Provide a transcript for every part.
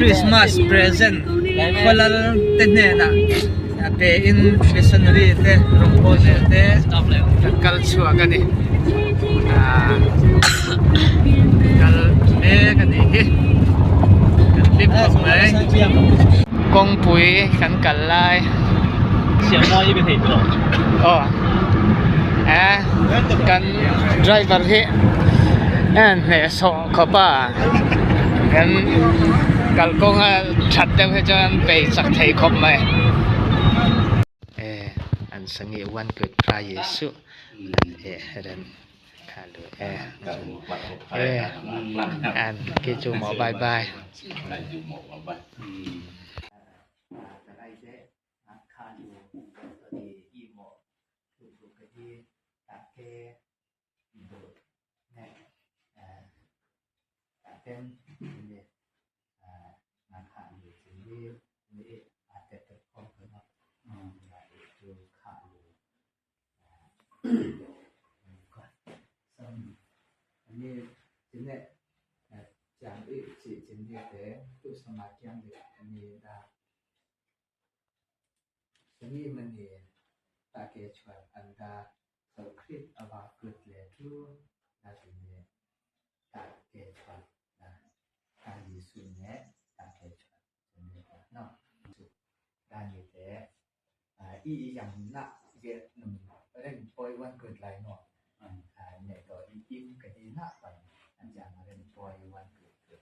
Christmas present wala lang tinena ate in missionary te rongpo te culture gani kal gani hi kan lip kom lai kong pui kan kal laiเสียงมอยี่เป็นเหตุหรอ kan driver hi an ne so khopa kan kalkong chat dem he chan pe sak thei khop mai an sangi wan good pra yesu ren khalu an ke chu mo bye bye ini jenis jam itu jenis itu semakin ini dah ini meni pakai cuaca anda terkait apa kerja itu nanti ini pakai cuaca kali sungai pakai cuaca ini no dan itu yang nak dia orang poin ket lain noเนี่ยก็อิ่มก็ดีนะไปอันอย่างเรื่องปล่อยวันเกิด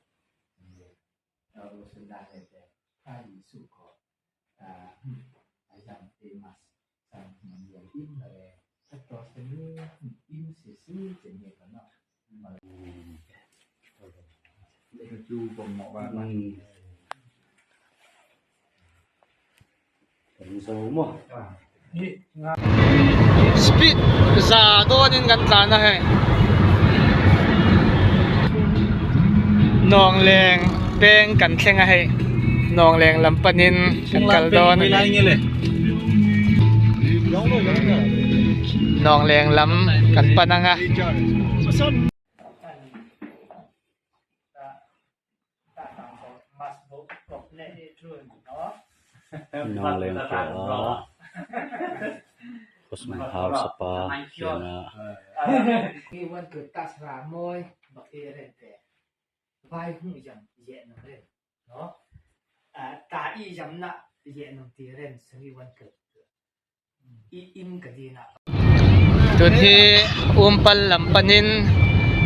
เนี่ยเราสุดท้ายแต่ถ้ายิสุก็อย่างเตมัสอย่างอย่างอิ่มเลยถ้าตัวเสนี้อิ่มซื่อๆจะเนี่ยก็เนาะเด็กจูผมเหมาะว่ามันเป็นโซ่หมดspeed za donin kan tlana he nong leng peng kan thlenga he nong leng lampanin kan kal don nong leng lam kan pananga nong leng ko Kos main house apa yang ini wan kertas ramai pakai rente vai hung jam ye nang ren no ta i jam na ye nang ti ren sangi wan ker im ka di na tun hi umpal lampanin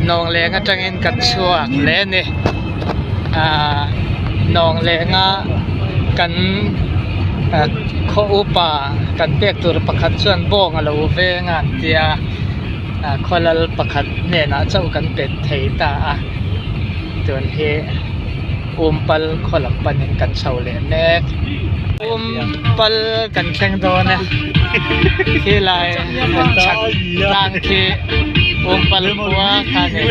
nong lenga tangin kat chuak le ni nong lenga kan kho upa kan pek tur pakhat chuan bong alo ve ngan tia kholal pakhat ne na chau kan pet thei ta tun hi umpal kholam panin kan chau le nek umpal kan thleng do ne khi lai kan chak lang khi umpal kwa kha ne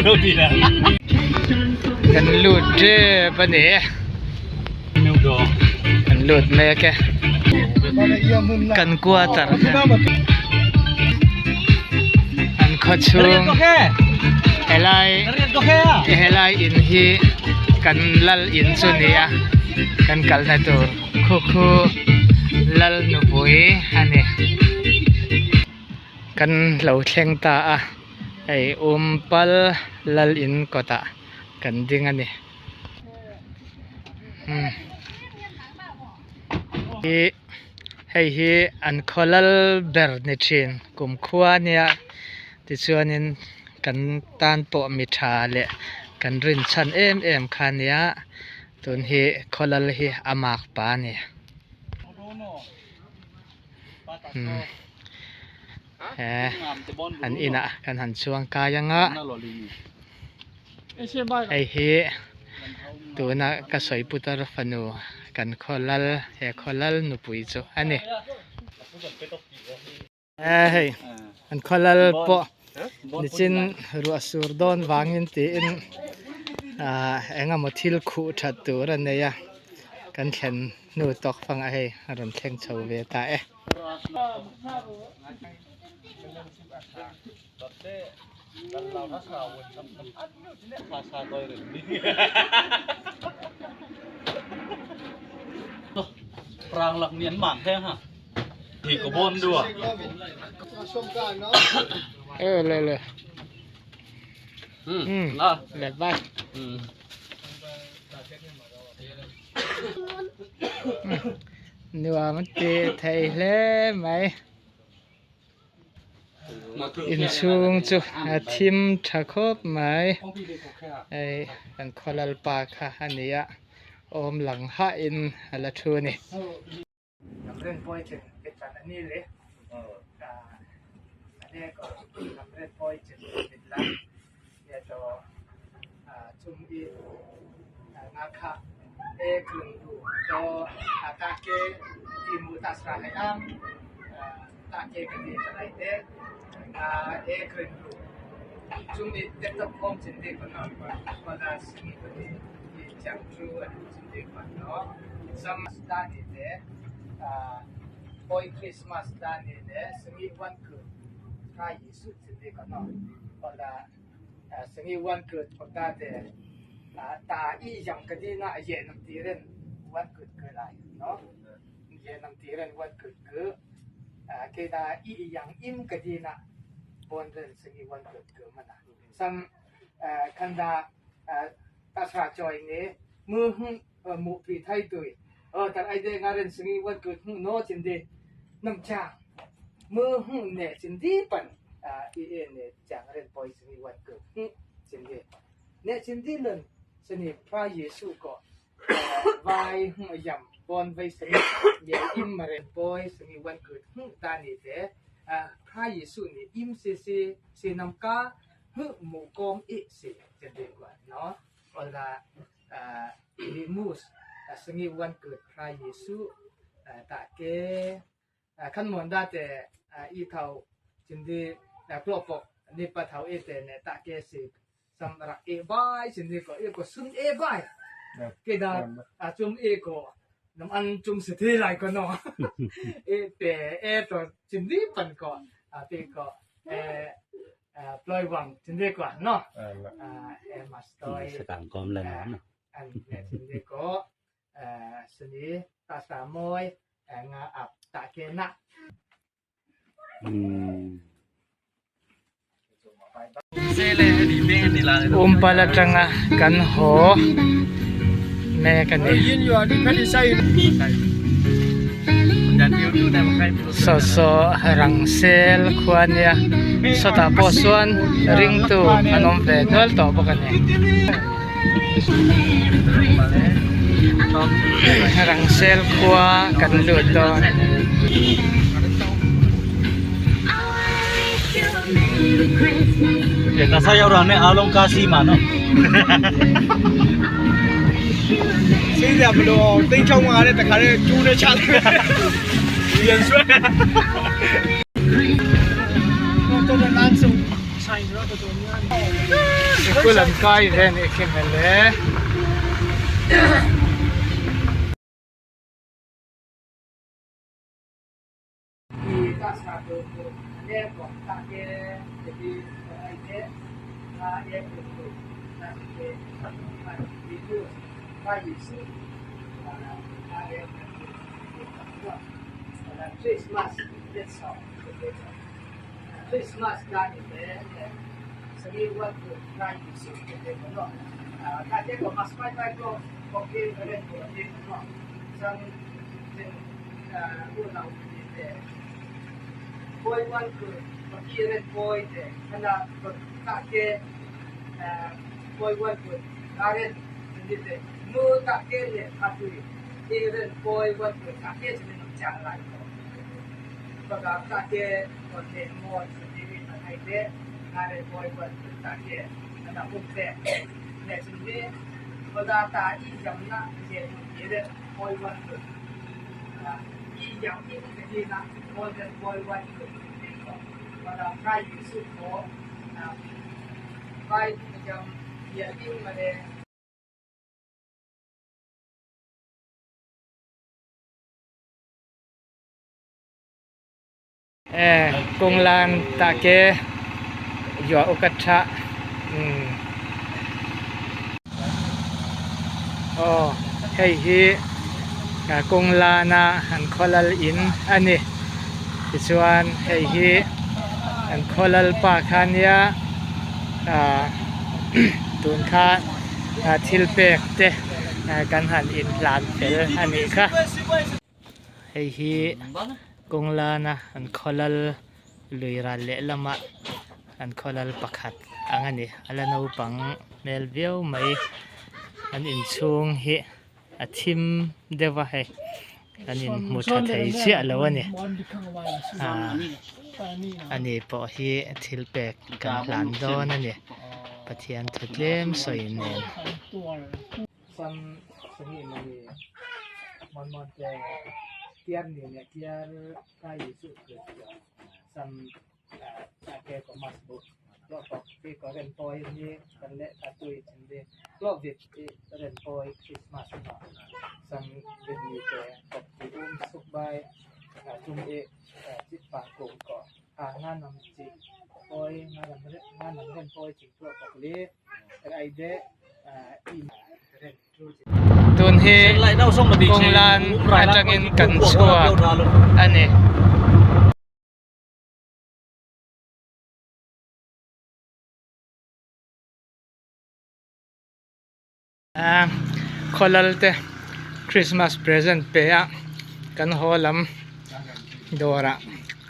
kan lut je pa ne kan lut me ke kan kuatar an khachung helai in hi kan lal in chunia kan kalna tur khu lal nu pui ani kan lo thleng ta ai umpal lal in kota kan ding ani hi an kholal ber ni thin kum khua nia ti chuanin kan tan po mi tha le kan rin chan em khania tun hi kholal hi amak pa ni an ina kan han chuang ka yanga ai hi tuna ka soi putar fanu kan kholal he kholal nu pui chu ani hei an kholal po nichin ruwa sur don wangin ti in enga mothil khu that tur aneya kan thlen nu tok phang a hei ron thleng chho ve ta perang lak nian mang thế ha thì có bôn đùa เลยนะ เลยไปนี่ว่ามันเตะไทยแล้วไหมอินซุงจุทีมทักคบไหมไอ้กันคอลลปาค่ะอันนี้อะอมหลังห้าอินอะไรทูนี่นำเรื่องปอยจึงเป็นแบบนี้เลยอันนี้ก็นำเรื่องปอยจึงเป็นหลักเนี่ยจะจุ่มอีนะคะกลุ่มดูก็ตาเกที่มุตัสระให้อ้ำตาเกกันดีอะไรเด็กกลุ่มดูจุ่มอีเด็กต้องพร้อมจินดีกันหน่อยว่าได้สิ่งที่จังจูอันจินดีกันเนาะสมัสดานี่เด็กปอยคริสต์มาสดานี่เด็กสิ่งวันเกิดพระเยซูจินดีกันเนาะว่าได้สิ่งวันเกิดของตาเด็กตาอียังก็ดีนะเย็นน้ำตีเรนวันเกิดเกิดอะไรเนาะเย็นน้ำตีเรนวันเกิดเกิดเกดาอียังอิ่มก็ดีนะบนเรื่องสิ่งวันเกิดเกิดมันนะซ้ำคันดาตาชาจอยเนี่ยมือหุ่นมุปีไทยตัวแต่ไอเด็กงานเรื่องสิ่งวันเกิดหุ่นโน้จินดีน้ำชามือหุ่นเนี่ยจินดีปันเนี่ยจากเรื่องปล่อยสิ่งวันเกิดหุ่นจินดีเนี่ยจินดีเรื่องสนิทพระเยซูก็ไว้หุ่นยำบนไว้สนิทเยี่ยมมาเรียนปอยสนิทวันเกิดหุ่นตานี่เถอะพระเยซูนี่อิ่มเสียน้ำกาหุ่นหมู่กองอีเสียจะดีกว่าเนาะเวลาลิมูสสนิทวันเกิดพระเยซูตาเกขั้นมอนได้แต่อีเท่าจินดีกลบปกนี่ปะเท่าเอเตเนี่ยตาเกสิสำหรับบายสิ่งนี้ก็สุนบายเกิดจุ่มก็น้ำอันจุ่มสุดที่ไรก็เนาะแต่ตัวสิ่งนี้เป็นก่อนที่ก็ปล่อยวางสิ่งนี้ก่อนเนาะมาสตอยสตางค์กอมเลยนะอันสิ่งนี้ก็สิ่งนี้ตาสามอยงาอับตาเกนะpala tanga kan ho me kan ni so harang sel khuan ya so ta po suan ring tu anom ve dol to ba kan ni harang sel kwa kan lu to để ta sao rằng này áo lông casi mà nó xin đẹp đồ tinh trong ngoài đây tất cả đây chú đây chặt liền suốt tôi đang ăn xong xài nữa tôi ăn cứ làm coi về này khi mà lẽ dia kok tak ke jadi ini dia betul nanti itu pagi sih ada Christmas besok Christmas kan itu segi waktu pagi sih betul tadi kok mas pai kok oke ada kok ini sang ulang ini boy one good makire boy de kana ta ke boy one good karen de nu ta ke le khatu iren boy one good ta ke jene no chang lai ko baga ta ke kon de mo de na ai de karen boy one good ta ke kana puk de ne jene baga ta I jam na je iren boy one good I jam I de na more than boy one good but I'm trying to shoot for five jam yeah in my day kung lan ta ke yo okatha oh hey hi กงลานาอันคอลลอินอันนี้ส่วนไอ้ฮีอันคอลลปาคานียตุนค่าทิลเปกเตกันหันอินลานเฟลอันนี้ค่ะไอ้ฮีกงลานาอันคอลลลุยรัลเลลมาอันคอลลปักหัดอันนี้อันนั้นปังเมลวิวไม่อันอินช่วงเฮอาทิมเดวะเฮอันนี้มุดไทยเสียแล้ววะเนี่ยอันนี้พอเฮทิลเปกกันหลานดอนนั่นเนี่ยปะเทียนทุเล่มสวยเนียนซัมสมัยมันจะเทียนเนี่ยเทียนใกล้สุดเลยซัมแกก็มาบุกก็ตอกที่ก็เล่นปอยนี่กันเละตาตุยจังเดียก็วิดเล่นปอยคริสต์มาสมาซัมวิดมีแกตอกที่สุกใบจุ่มจิตปากโกงก็งานนำจิปอยงานนำเล่นปอยจิตตัวตอกเละไอเดอีเล่นตุนเฮกงลานอาจังอินกันชัวอันนี้คอลลเตคริสต์มาสเพรสเซนต์เปียกันฮอลัมดอระ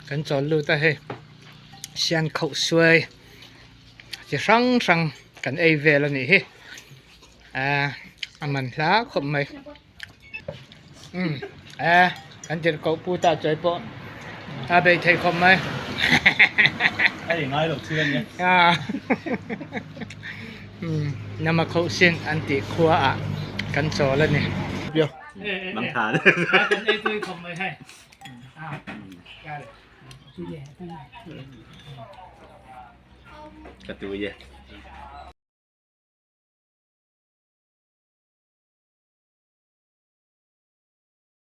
กันจอลูตาเฮเชียนเขาสวยจะรังกันเอเวลนี่เฮมันล้าขบไหมกันจะเขาพูดตาใจปะไปไทยขบไหมไอ้เด็กน้อยหลบเชื่อนเนี่ยนำมาเขาเส้นอันติขัวกันโซแล้วเนี่ยเดี๋ยวบังคากันไอ้ตัวขบไหมให้กระตุยเย่